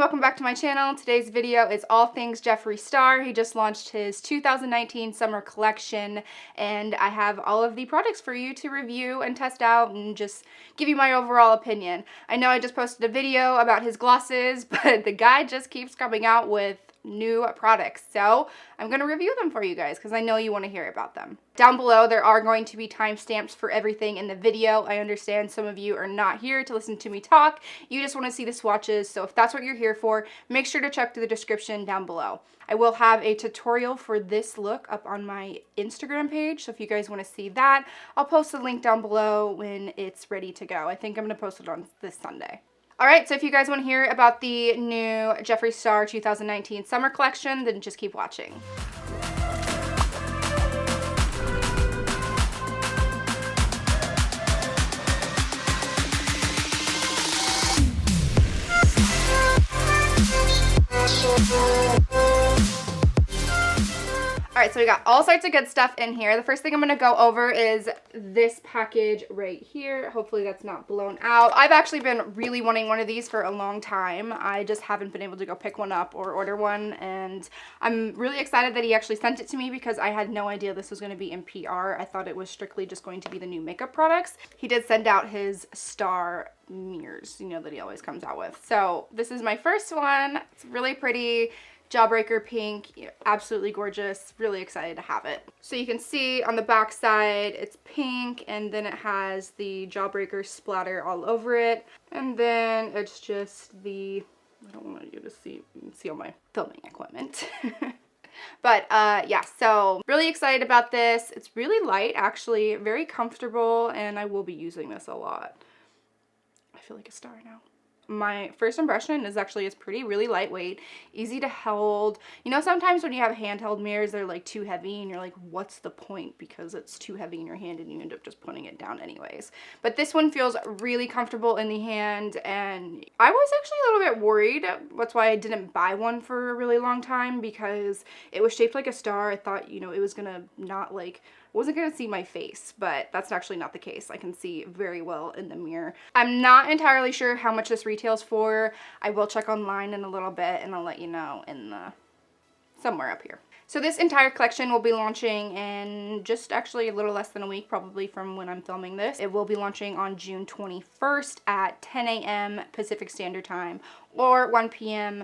welcome back to my channel. Today's video is all things Jeffree Star. He just launched his 2019 summer collection, and I have all of the products for you to review and test out and just give you my overall opinion. I know I just posted a video about his glosses, but the guy just keeps coming out with new products, so I'm going to review them for you guys because I know you want to hear about them. Down below there are going to be timestamps for everything in the video. I understand some of you are not here to listen to me talk, you just want to see the swatches, so if that's what you're here for, make sure to check the description down below. I will have a tutorial for this look up on my Instagram page, so if you guys want to see that, I'll post the link down below when it's ready to go. I think I'm going to post it on this Sunday. Alright, so if you guys want to hear about the new Jeffree Star 2019 summer collection, then just keep watching. Alright, so we got all sorts of good stuff in here. The first thing I'm going to go over is this package right here. Hopefully that's not blown out. I've actually been really wanting one of these for a long time. I just haven't been able to go pick one up or order one, and I'm really excited that he actually sent it to me because I had no idea this was going to be in PR. I thought it was strictly just going to be the new makeup products. He did send out his Star mirrors, you know, that he always comes out with. So this is my first one. It's really pretty. Jawbreaker pink, absolutely gorgeous, really excited to have it. So you can see on the back side it's pink, and then it has the Jawbreaker splatter all over it, and then it's just the, I don't want you to see, you can see all my filming equipment. But yeah, so really excited about this. It's really light, actually, very comfortable, and I will be using this a lot. I feel like a star now. My first impression is actually it's really lightweight, easy to hold. You know, sometimes when you have handheld mirrors, they're like too heavy and you're like, what's the point, because it's too heavy in your hand and you end up just putting it down anyways. But this one feels really comfortable in the hand, and I was actually a little bit worried. That's why I didn't buy one for a really long time, because it was shaped like a star. I thought, you know, it was gonna not like, wasn't gonna see my face, but that's actually not the case. I can see very well in the mirror. I'm not entirely sure how much this retails for. I will check online in a little bit and I'll let you know in the somewhere up here. So this entire collection will be launching in just actually a little less than a week, probably from when I'm filming this. It will be launching on June 21st at 10 a.m. Pacific Standard Time or 1 p.m.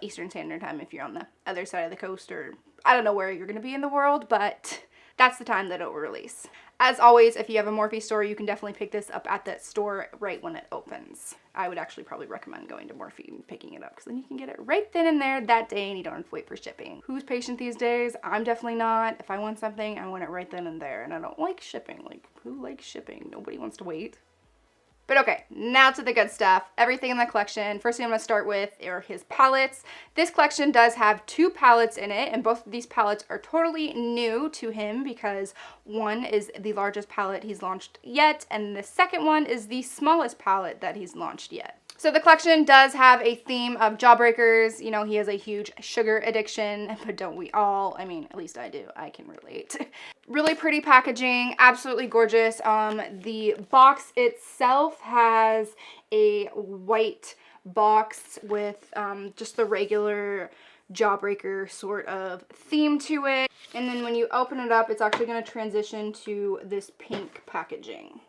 Eastern Standard Time if you're on the other side of the coast, or I don't know where you're gonna be in the world, but that's the time that it will release. As always, if you have a Morphe store, you can definitely pick this up at that store right when it opens. I would actually probably recommend going to Morphe and picking it up, because then you can get it right then and there that day and you don't have to wait for shipping. Who's patient these days? I'm definitely not. If I want something, I want it right then and there, and I don't like shipping. Like, who likes shipping? Nobody wants to wait. But okay, now to the good stuff. Everything in the collection. First thing I'm going to start with are his palettes. This collection does have 2 palettes in it, and both of these palettes are totally new to him because one is the largest palette he's launched yet, and the second one is the smallest palette that he's launched yet. So the collection does have a theme of jawbreakers. You know, he has a huge sugar addiction, but don't we all? I mean, at least I do. I can relate. Really pretty packaging, absolutely gorgeous. The box itself has a white box with just the regular Jawbreaker sort of theme to it. And then when you open it up, it's actually going to transition to this pink packaging.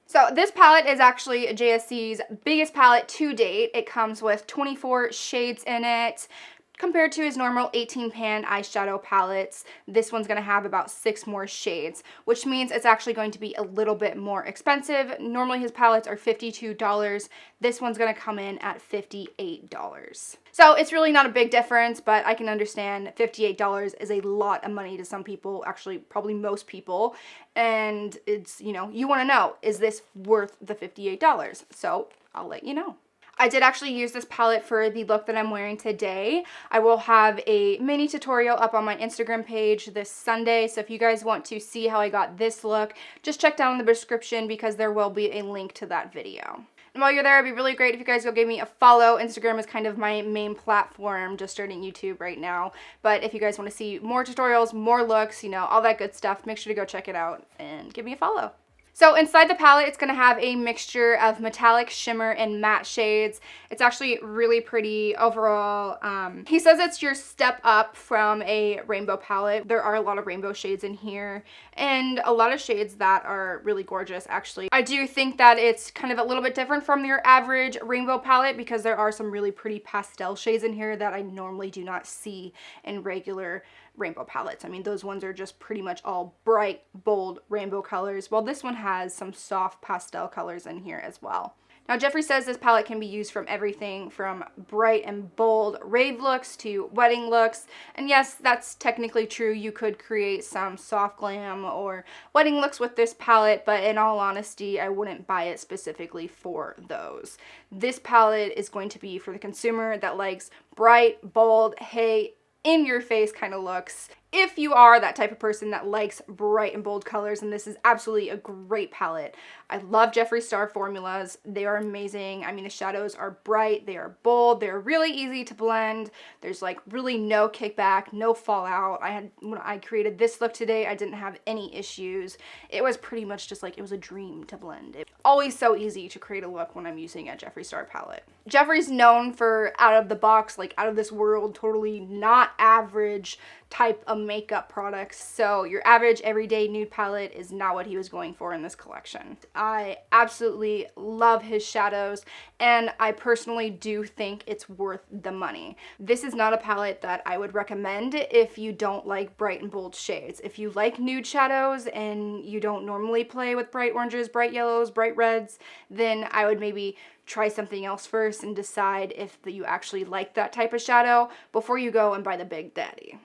So this palette is actually JSC's biggest palette to date. It comes with 24 shades in it. Compared to his normal 18-pan eyeshadow palettes, this one's going to have about 6 more shades, which means it's actually going to be a little bit more expensive. Normally his palettes are $52. This one's going to come in at $58. So it's really not a big difference, but I can understand $58 is a lot of money to some people, actually probably most people, and it's, you know, you want to know, is this worth the $58? So I'll let you know. I did actually use this palette for the look that I'm wearing today. I will have a mini tutorial up on my Instagram page this Sunday, so if you guys want to see how I got this look, just check down in the description because there will be a link to that video. And while you're there, it'd be really great if you guys go give me a follow. Instagram is kind of my main platform, just starting YouTube right now. But if you guys want to see more tutorials, more looks, you know, all that good stuff, make sure to go check it out and give me a follow. So inside the palette, it's going to have a mixture of metallic, shimmer, and matte shades. It's actually really pretty overall. He says it's your step up from a rainbow palette. There are a lot of rainbow shades in here and a lot of shades that are really gorgeous, actually. I do think that it's kind of a little bit different from your average rainbow palette because there are some really pretty pastel shades in here that I normally do not see in regular rainbow palettes. I mean, those ones are just pretty much all bright, bold rainbow colors, while this one has some soft pastel colors in here as well. Now, Jeffree says this palette can be used from everything from bright and bold rave looks to wedding looks. And yes, that's technically true. You could create some soft glam or wedding looks with this palette, but in all honesty, I wouldn't buy it specifically for those. This palette is going to be for the consumer that likes bright, bold, hey, in your face kind of looks. If you are that type of person that likes bright and bold colors, and this is absolutely a great palette. I love Jeffree Star formulas. They are amazing. I mean, the shadows are bright, they are bold, they're really easy to blend. There's like really no kickback, no fallout. When I created this look today, I didn't have any issues. It was pretty much just like, it was a dream to blend. It's always so easy to create a look when I'm using a Jeffree Star palette. Jeffree's known for out of the box, like out of this world, totally not average type of makeup products. So your average everyday nude palette is not what he was going for in this collection. I absolutely love his shadows, and I personally do think it's worth the money. This is not a palette that I would recommend if you don't like bright and bold shades. If you like nude shadows and you don't normally play with bright oranges, bright yellows, bright reds, then I would maybe try something else first and decide if you actually like that type of shadow before you go and buy the Big Daddy.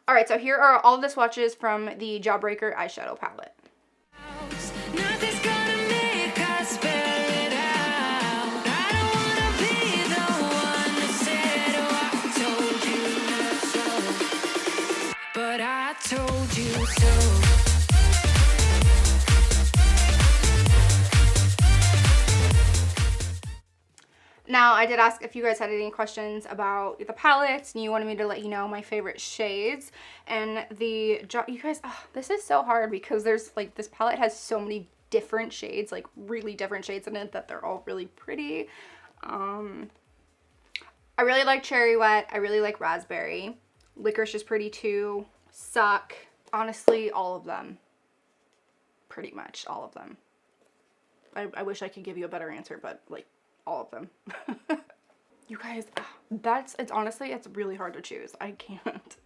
Alright, so here are all of the swatches from the Jawbreaker eyeshadow palette. But I told you so. Now, I did ask if you guys had any questions about the palettes and you wanted me to let you know my favorite shades. And you guys, this is so hard because there's like, this palette has so many different shades, like really different shades in it, that they're all really pretty. I really like Cherry Wet. I really like Raspberry. Licorice is pretty too. Suck. Honestly, all of them. Pretty much all of them. I wish I could give you a better answer, but like, all of them. You guys, it's really hard to choose. I can't.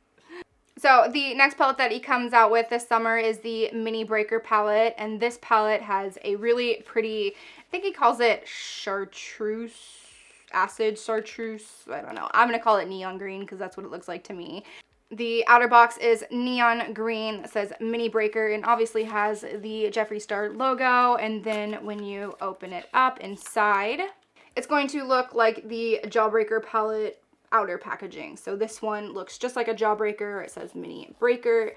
So the next palette that he comes out with this summer is the Mini Breaker palette, and this palette has a really pretty, I think he calls it chartreuse, acid chartreuse, I don't know. I'm gonna call it neon green because that's what it looks like to me. The outer box is neon green, that says Mini Breaker, and obviously has the Jeffree Star logo, and then when you open it up inside, it's going to look like the Jawbreaker palette outer packaging. So this one looks just like a Jawbreaker. It says Mini Breaker.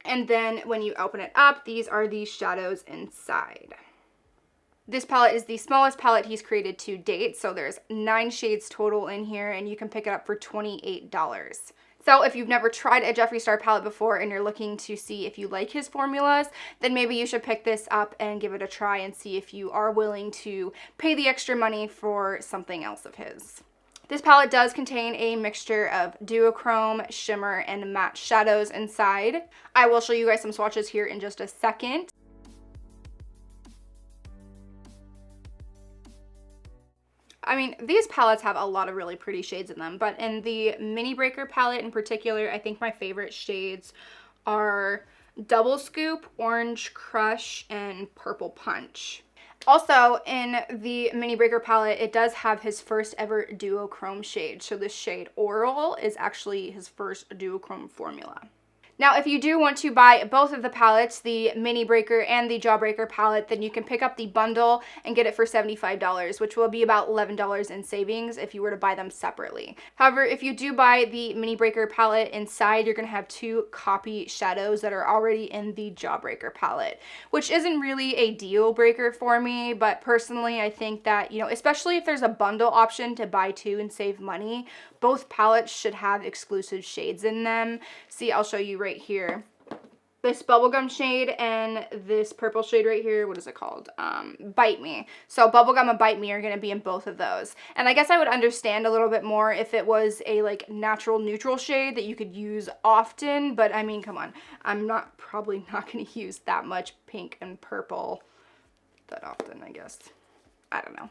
And then when you open it up, these are the shadows inside. This palette is the smallest palette he's created to date. So there's 9 shades total in here, and you can pick it up for $28. So if you've never tried a Jeffree Star palette before and you're looking to see if you like his formulas, then maybe you should pick this up and give it a try and see if you are willing to pay the extra money for something else of his. This palette does contain a mixture of duochrome, shimmer, and matte shadows inside. I will show you guys some swatches here in just a second. I mean, these palettes have a lot of really pretty shades in them, but in the Mini Breaker palette in particular, I think my favorite shades are Double Scoop, Orange Crush, and Purple Punch. Also, in the Mini Breaker palette, it does have his first ever duochrome shade. So this shade Urkle is actually his first duochrome formula. Now, if you do want to buy both of the palettes, the Mini Breaker and the Jawbreaker palette, then you can pick up the bundle and get it for $75, which will be about $11 in savings if you were to buy them separately. However, if you do buy the Mini Breaker palette, inside you're going to have 2 copy shadows that are already in the Jawbreaker palette, which isn't really a deal breaker for me, but personally I think that, you know, especially if there's a bundle option to buy 2 and save money, both palettes should have exclusive shades in them. See, I'll show you right here. this bubblegum shade and this purple shade right here. What is it called? Bite Me. So bubblegum and Bite Me are going to be in both of those. And I guess I would understand a little bit more if it was a like natural neutral shade that you could use often. But I mean, come on. I'm probably not going to use that much pink and purple that often, I guess. I don't know.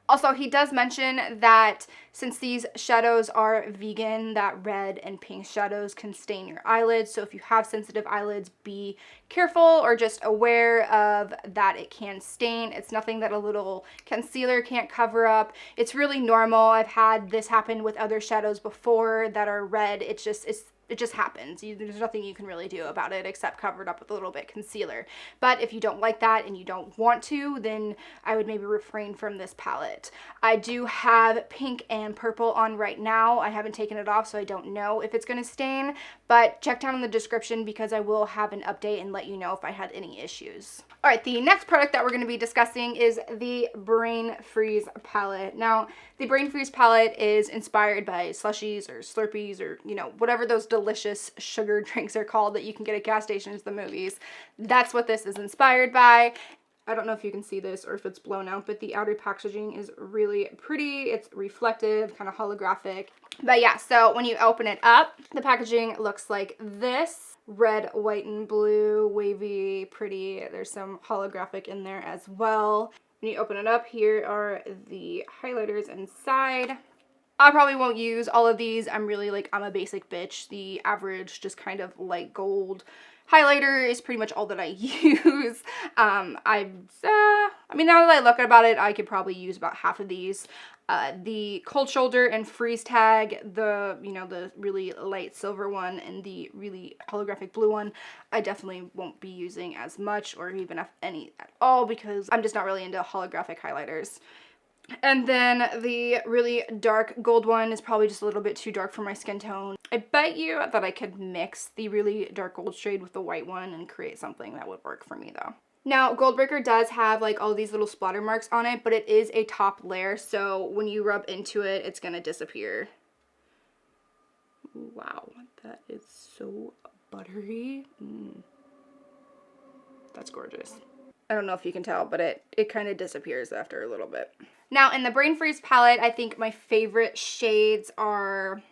Also, he does mention that since these shadows are vegan, that red and pink shadows can stain your eyelids. So if you have sensitive eyelids, be careful or just aware of that it can stain. It's nothing that a little concealer can't cover up. It's really normal. I've had this happen with other shadows before that are red. It just happens. There's nothing you can really do about it except cover it up with a little bit concealer. But if you don't like that and you don't want to, then I would maybe refrain from this palette. I do have pink and purple on right now. I haven't taken it off, so I don't know if it's going to stain, but check down in the description because I will have an update and let you know if I had any issues. All right, the next product that we're going to be discussing is the Brainfreeze palette. Now, the Brainfreeze palette is inspired by slushies or Slurpees or, you know, whatever those delicious sugar drinks are called that you can get at gas stations, the movies. That's what this is inspired by. I don't know if you can see this or if it's blown out, but the outer packaging is really pretty. It's reflective, kind of holographic. But yeah, so when you open it up, the packaging looks like this. Red, white, and blue, wavy, pretty. There's some holographic in there as well. When you open it up, here are the highlighters inside. I probably won't use all of these. I'm a basic bitch. The average just kind of light gold highlighter is pretty much all that I use. I mean, now that I look about it, I could probably use about half of these. The Cold Shoulder and Freeze Tag, the really light silver one and the really holographic blue one, I definitely won't be using as much or even any at all because I'm just not really into holographic highlighters. And then the really dark gold one is probably just a little bit too dark for my skin tone. I bet you that I could mix the really dark gold shade with the white one and create something that would work for me though. Now, Jawbreaker does have like all these little splatter marks on it, but it is a top layer, so when you rub into it, it's gonna disappear. Wow, that is so buttery. That's gorgeous. I don't know if you can tell, but it kind of disappears after a little bit. Now, in the Brainfreeze palette, I think my favorite shades are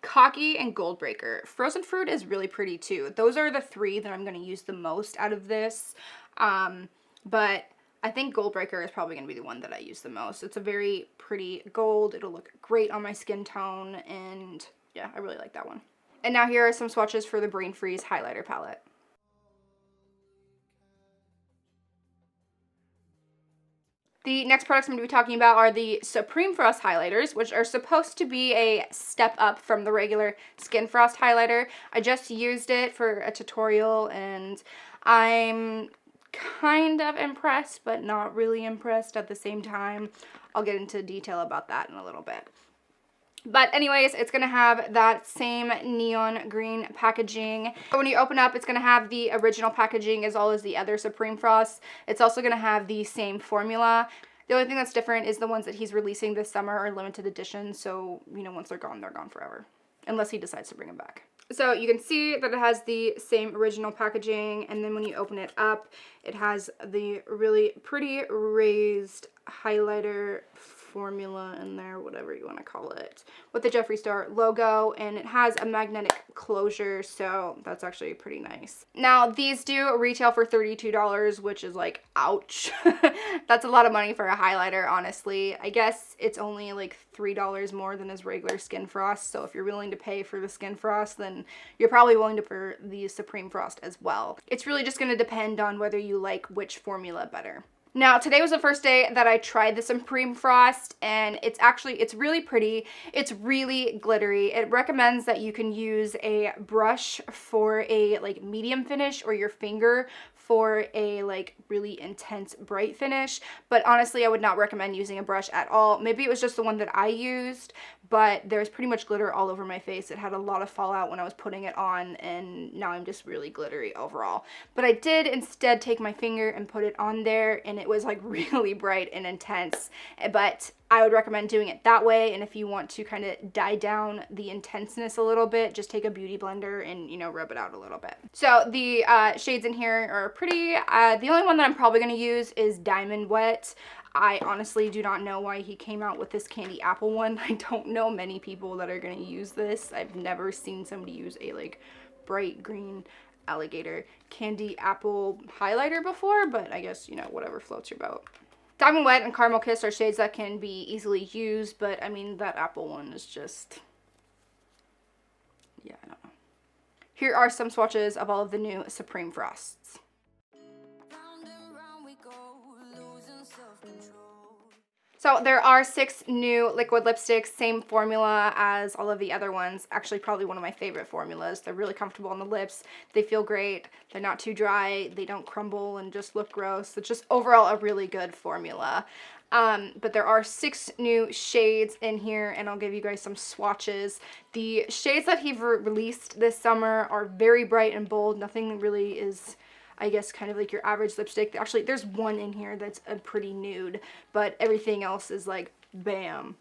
Cocky and Jawbreaker. Frozen Fruit is really pretty too. Those are the three that I'm going to use the most out of this. But I think Jawbreaker is probably going to be the one that I use the most. It's a very pretty gold. It'll look great on my skin tone. And yeah, I really like that one. And now here are some swatches for the Brainfreeze highlighter palette. The next products I'm going to be talking about are the Supreme Frost highlighters, which are supposed to be a step up from the regular Skin Frost highlighter. I just used it for a tutorial and I'm kind of impressed, but not really impressed at the same time. I'll get into detail about that in a little bit. But anyways, it's going to have that same neon green packaging. When you open up, it's going to have the original packaging as well as the other Supreme Frost. It's also going to have the same formula. The only thing that's different is the ones that he's releasing this summer are limited edition. So, you know, once they're gone forever. Unless he decides to bring them back. So you can see that it has the same original packaging. And then when you open it up, it has the really pretty raised highlighter formula in there, whatever you want to call it, with the Jeffree Star logo, and it has a magnetic closure, so that's actually pretty nice. Now, these do retail for $32, which is like, ouch. That's a lot of money for a highlighter, honestly. I guess it's only like $3 more than his regular Skin Frost, so if you're willing to pay for the Skin Frost, then you're probably willing to pay for the Supreme Frost as well. It's really just going to depend on whether you like which formula better. Now, today was the first day that I tried the Supreme Frost, and it's really pretty. It's really glittery. It recommends that you can use a brush for a like medium finish or your finger for a like really intense bright finish, but honestly I would not recommend using a brush at all. Maybe it was just the one that I used, but there's pretty much glitter all over my face. It had a lot of fallout when I was putting it on, and now I'm just really glittery overall. But I did instead take my finger and put it on there, and it was like really bright and intense, but I would recommend doing it that way. And if you want to kind of die down the intenseness a little bit, just take a beauty blender and, you know, rub it out a little bit. So the shades in here are pretty. The only one that I'm probably going to use is Diamond Wet. I honestly do not know why he came out with this candy apple one. I don't know many people that are going to use this. I've never seen somebody use a like bright green alligator candy apple highlighter before, but I guess, you know, whatever floats your boat. Diamond Wet and Caramel Kiss are shades that can be easily used, but I mean, that apple one is just, yeah, I don't know. Here are some swatches of all of the new Supreme Frosts. So there are 6 new liquid lipsticks, same formula as all of the other ones. Actually, probably one of my favorite formulas. They're really comfortable on the lips. They feel great. They're not too dry. They don't crumble and just look gross. It's just overall a really good formula. But there are 6 new shades in here, and I'll give you guys some swatches. The shades that he released this summer are very bright and bold. Nothing really is, I guess, kind of like your average lipstick. Actually, there's one in here that's a pretty nude, but everything else is like, bam,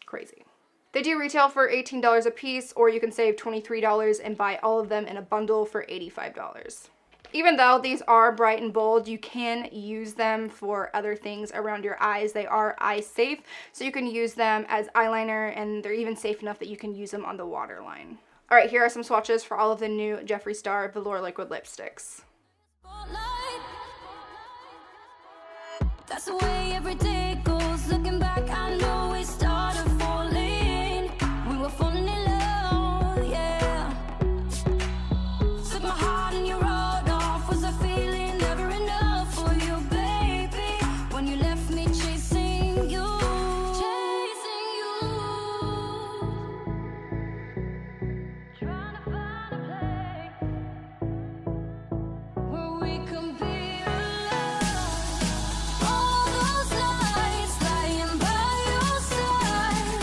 crazy. They do retail for $18 a piece, or you can save $23 and buy all of them in a bundle for $85. Even though these are bright and bold, you can use them for other things around your eyes. They are eye safe, so you can use them as eyeliner, and they're even safe enough that you can use them on the waterline. All right, here are some swatches for all of the new Jeffree Star Velour Liquid Lipsticks. That's the way every day goes. Looking back, I know we started falling. We were falling in love, yeah. Took my heart and you wrote off. Was a feeling never enough for you, baby? When you left me chasing you. Trying to find a place where we can be alone. All those nights lying by your side,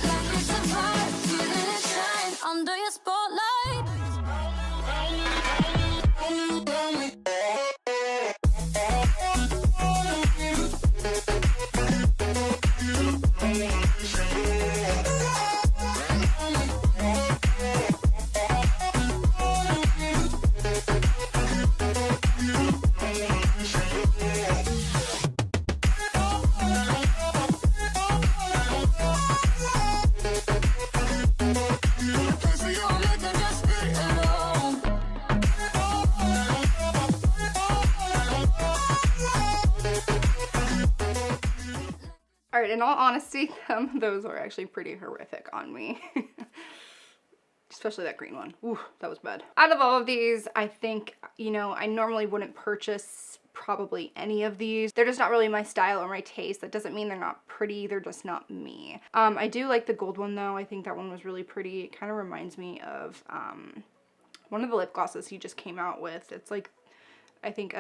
like it's a vibe, feeling it shine under your spotlight. All right, in all honesty, those were actually pretty horrific on me. Especially that green one. Ooh, that was bad. Out of all of these, I think, you know, I normally wouldn't purchase probably any of these. They're just not really my style or my taste. That doesn't mean they're not pretty. They're just not me. I do like the gold one though. I think that one was really pretty. It kind of reminds me of one of the lip glosses he just came out with. It's like, I think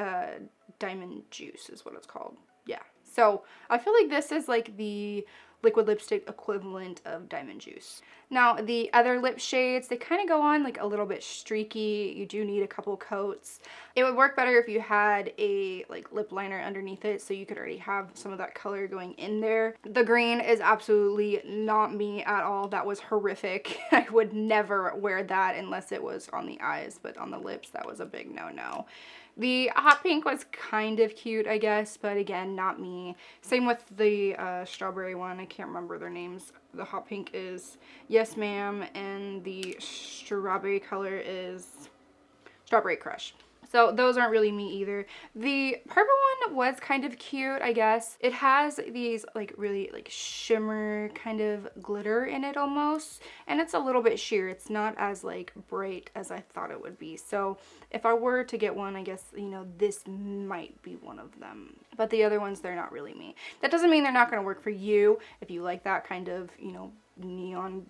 Diamond Juice is what it's called. Yeah. So I feel like this is like the liquid lipstick equivalent of Diamond Juice. Now the other lip shades, they kind of go on like a little bit streaky. You do need a couple coats. It would work better if you had a like lip liner underneath it, so you could already have some of that color going in there. The green is absolutely not me at all. That was horrific. I would never wear that unless it was on the eyes, but on the lips, that was a big no-no. The hot pink was kind of cute, I guess, but again, not me. Same with the strawberry one. I can't remember their names. The hot pink is Yes Ma'am, and the strawberry color is Strawberry Crush. So those aren't really me either. The purple one was kind of cute, I guess. It has these like really like shimmer kind of glitter in it almost. And it's a little bit sheer. It's not as like bright as I thought it would be. So if I were to get one, I guess, you know, this might be one of them. But the other ones, they're not really me. That doesn't mean they're not going to work for you. If you like that kind of, you know, neon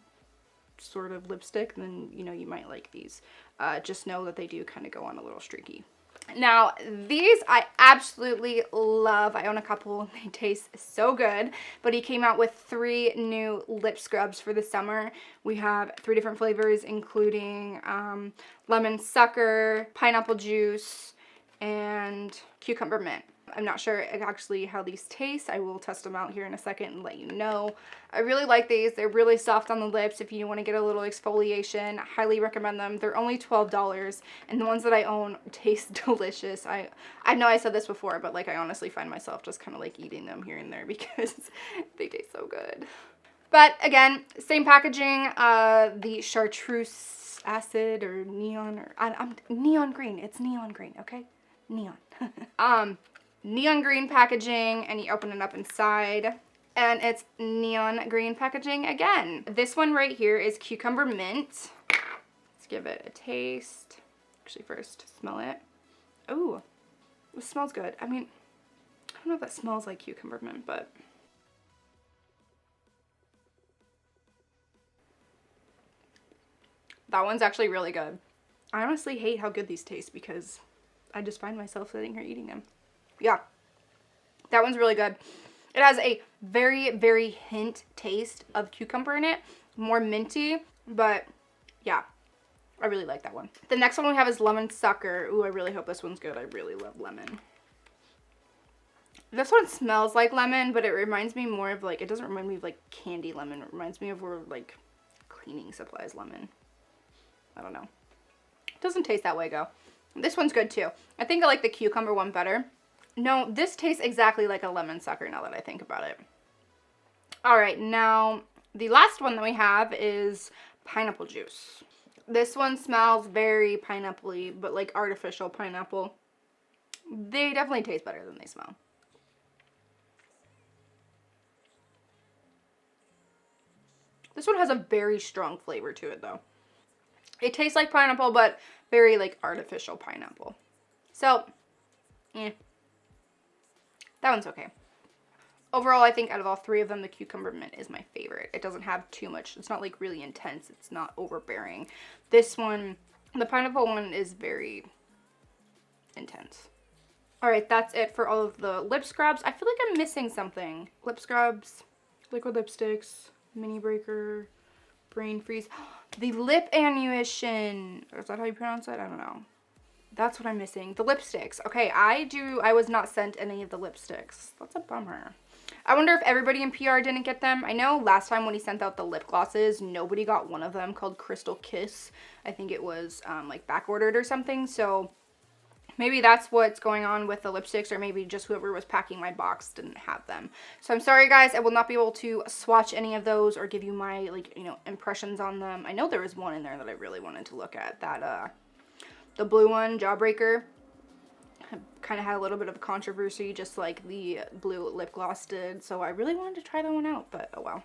sort of lipstick, then, you know, you might like these. Just know that they do kind of go on a little streaky. Now these I absolutely love. I own a couple. They taste so good. But he came out with 3 new lip scrubs for the summer. We have 3 different flavors, including lemon sucker, pineapple juice, and cucumber mint. I'm not sure actually how these taste. I will test them out here in a second and let you know. I really like these. They're really soft on the lips. If you want to get a little exfoliation, I highly recommend them. They're only $12, and the ones that I own taste delicious. I know I said this before, but like I honestly find myself just kind of like eating them here and there because they taste so good. But again, same packaging, the chartreuse acid or neon, or I'm neon green. It's neon green, okay? Neon. Neon green packaging, and you open it up inside, and it's neon green packaging again. This one right here is cucumber mint. Let's give it a taste. Actually, first smell it. Ooh, it smells good. I mean, I don't know if that smells like cucumber mint, but that one's actually really good. I honestly hate how good these taste because I just find myself sitting here eating them. Yeah, that one's really good. It has a very, very hint taste of cucumber in it. More minty, but yeah, I really like that one. The next one we have is lemon sucker. Ooh, I really hope this one's good. I really love lemon. This one smells like lemon, but it reminds me more of like, it doesn't remind me of like candy lemon. It reminds me of more like cleaning supplies lemon. I don't know. It doesn't taste that way, though. This one's good, too. I think I like the cucumber one better. No, this tastes exactly like a lemon sucker now that I think about it. Alright, now, the last one that we have is pineapple juice. This one smells very pineapple-y, but like artificial pineapple. They definitely taste better than they smell. This one has a very strong flavor to it, though. It tastes like pineapple, but very like artificial pineapple. So, that one's okay. Overall, I think out of all three of them, the cucumber mint is my favorite. It doesn't have too much. It's not like really intense. It's not overbearing. This one, the pineapple one, is very intense. Alright, that's it for all of the lip scrubs. I feel like I'm missing something. Lip scrubs, liquid lipsticks, mini breaker, Brainfreeze. The lip annuation. Is that how you pronounce it? I don't know. That's what I'm missing. The lipsticks. Okay, I was not sent any of the lipsticks. That's a bummer. I wonder if everybody in PR didn't get them. I know last time when he sent out the lip glosses, nobody got one of them called Crystal Kiss. I think it was like back ordered or something. So maybe that's what's going on with the lipsticks, or maybe just whoever was packing my box didn't have them. So I'm sorry, guys. I will not be able to swatch any of those or give you my, like, you know, impressions on them. I know there was one in there that I really wanted to look at. That, the blue one, Jawbreaker, kind of had a little bit of a controversy, just like the blue lip gloss did. So I really wanted to try that one out, but oh well.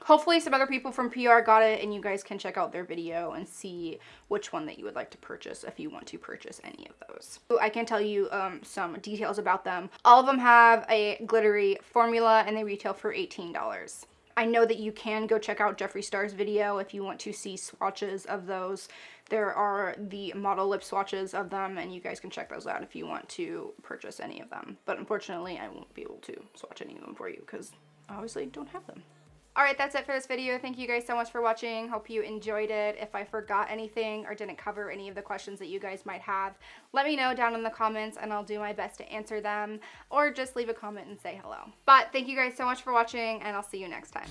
Hopefully some other people from PR got it, and you guys can check out their video and see which one that you would like to purchase if you want to purchase any of those. I can tell you some details about them. All of them have a glittery formula, and they retail for $18. I know that you can go check out Jeffree Star's video if you want to see swatches of those. There are the model lip swatches of them, and you guys can check those out if you want to purchase any of them. But unfortunately, I won't be able to swatch any of them for you because I obviously don't have them. Alright, that's it for this video. Thank you guys so much for watching. Hope you enjoyed it. If I forgot anything or didn't cover any of the questions that you guys might have, let me know down in the comments and I'll do my best to answer them, or just leave a comment and say hello. But thank you guys so much for watching, and I'll see you next time.